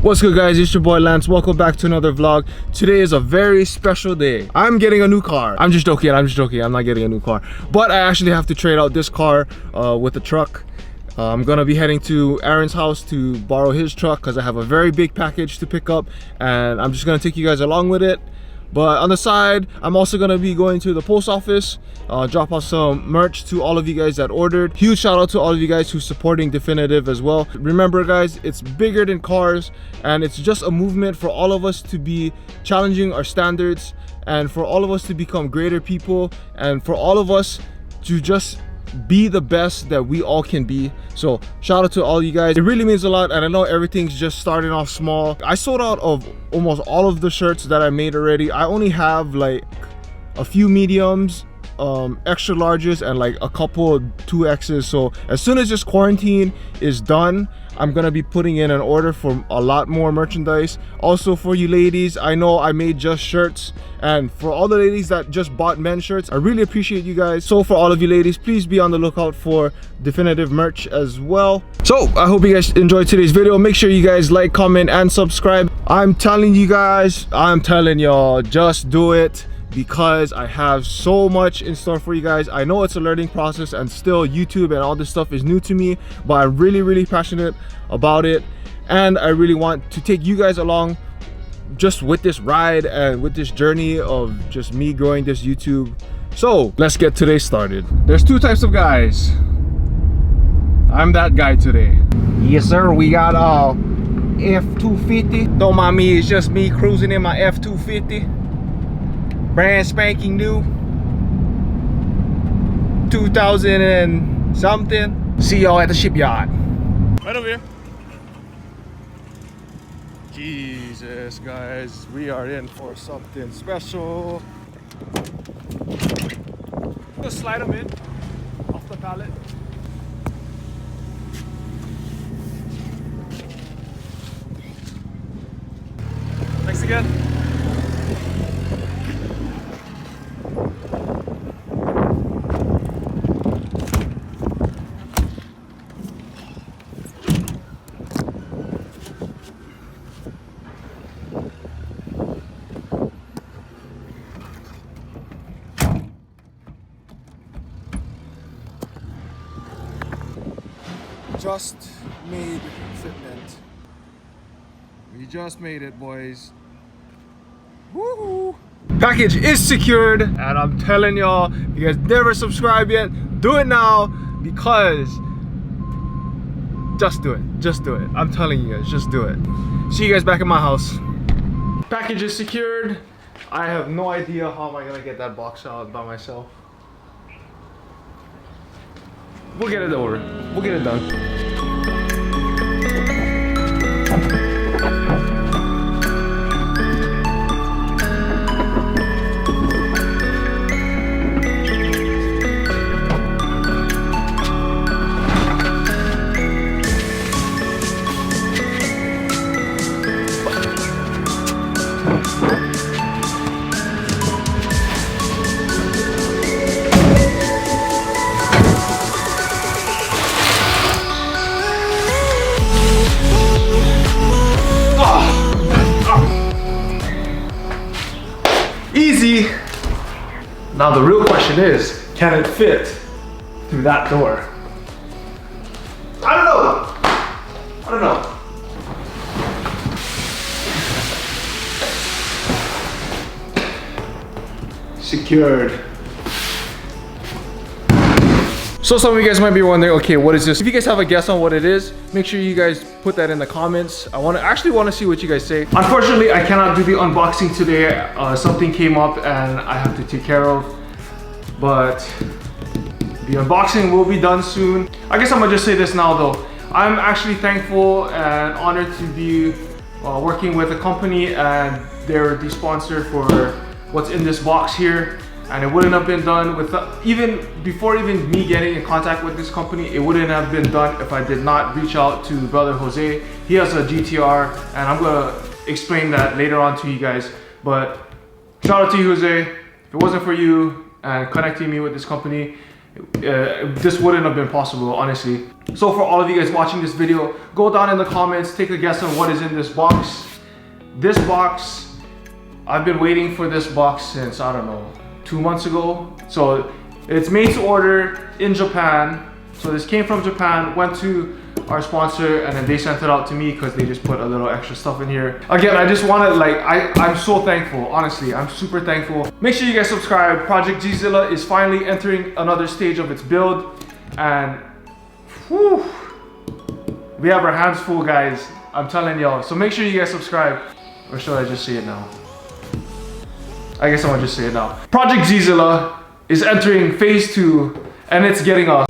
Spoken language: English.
What's good, guys? It's your boy Lance. Welcome back to another vlog. Today is a very special day. I'm getting a new car. I'm just joking. I'm not getting a new car, but I actually have to trade out this car with a truck. I'm gonna be heading to Aaron's house to borrow his truck because I have a very big package to pick up, and I'm just gonna take you guys along with it. But on the side, I'm also gonna be going to the post office, drop off some merch to all of you guys that ordered. Huge shout out to all of you guys who's supporting Definitive as well. Remember, guys, it's bigger than cars, and it's just a movement for all of us to be challenging our standards, and for all of us to become greater people, and for all of us to just be the best that we all can be. So shout out to all you guys. It really means a lot, and I know everything's just starting off small. I sold out of almost all of the shirts that I made already. I only have like a few mediums, extra larges, and like a couple 2X's. So as soon as this quarantine is done, I'm gonna be putting in an order for a lot more merchandise. Also, for you ladies, I know I made just shirts, and for all the ladies that just bought men's shirts, I really appreciate you guys. So for all of you ladies, please be on the lookout for Definitive merch as well. So I hope you guys enjoyed today's video. Make sure you guys like, comment, and subscribe. I'm telling you guys, I'm telling y'all, just do it, because I have so much in store for you guys. I know it's a learning process, and still YouTube and all this stuff is new to me, but I'm really passionate about it, and I really want to take you guys along just with this ride and with this journey of just me growing this YouTube. So let's get today started. There's two types of guys. I'm that guy today. Yes sir, we got F250. Don't mind me, it's just me cruising in my F250. Brand spanking new, 2000 and something. See y'all at the shipyard. Right over here. Jesus, guys, we are in for something special. Just slide them in off the pallet. Thanks again. Just made fitment. We just made it, boys. Woohoo! Package is secured, and I'm telling y'all, if you guys never subscribed yet, do it now, because just do it. Just do it. I'm telling you guys, just do it. See you guys back at my house. Package is secured. I have no idea how am I gonna get that box out by myself. We'll get it over. We'll get it done. Easy. Now the real question is, can it fit through that door? I don't know. Secured. So some of you guys might be wondering, okay, what is this? If you guys have a guess on what it is, make sure you guys put that in the comments. I actually want to see what you guys say. Unfortunately, I cannot do the unboxing today. Something came up and I have to take care of. But the unboxing will be done soon. I guess I'm gonna just say this now though. I'm actually thankful and honored to be working with a company, and they're the sponsor for what's in this box here. And it wouldn't have been done with even before me getting in contact with this company. It wouldn't have been done if I did not reach out to brother Jose. He has a GTR, and I'm gonna explain that later on to you guys. But shout out to you, Jose. If it wasn't for you and connecting me with this company, this wouldn't have been possible, honestly. So for all of you guys watching this video, go down in the comments, take a guess on what is in this box. This box, I've been waiting for this box since, I don't know, 2 months ago. So it's made to order in Japan. So this came from Japan, went to our sponsor, and then they sent it out to me because they just put a little extra stuff in here. Again, I just wanted, like, I'm so thankful. Honestly, I'm super thankful. Make sure you guys subscribe. Project Gzilla is finally entering another stage of its build, and whew, we have our hands full, guys. I'm telling y'all. So make sure you guys subscribe. Or should I just say it now? I guess I'm gonna just say it now. Project Gzilla is entering phase 2, and it's getting us.